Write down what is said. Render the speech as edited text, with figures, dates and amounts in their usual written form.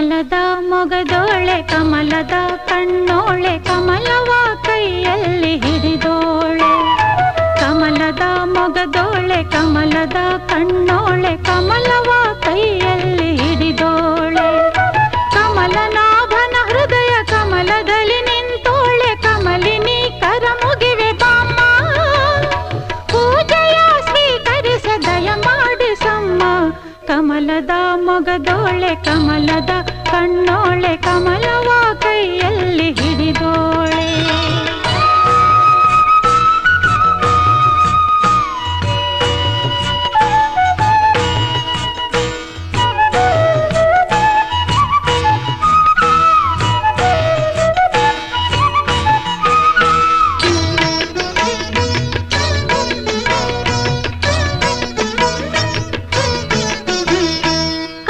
ಕಮಲದ ಮೊಗದೋಳೆ ಕಮಲದ ಕಣ್ಣೋಳೆ ಕಮಲವ ಕೈಯಲ್ಲಿ ಹಿಡಿದೋಳೆ ಕಮಲದ ಮೊಗದೋಳೆ ಕಮಲದ ಕಣ್ಣೋಳೆ ಕಮಲವ ಕೈಯಲ್ಲಿ ಹಿಡಿದೋಳೆ ಕಮಲನಾಭನ ಹೃದಯ ಕಮಲದಲ್ಲಿ ನಿಂತೋಳೆ ಕಮಲಿನಿ ಕರ ಮುಗಿವೆ ಬಾಮ್ಮ ಪೂಜೆಯ ಸ್ವೀಕರಿಸ ದಯ ಮಾಡಿಸಮ್ಮ ಕಮಲದ ಮೊಗದೋಳೆ ಕಮಲದ ಕಣ್ಣೋಳೆ ಕಮಲವ ಕೈಯಲ್ಲಿ ಹಿಡಿದೋಳೆ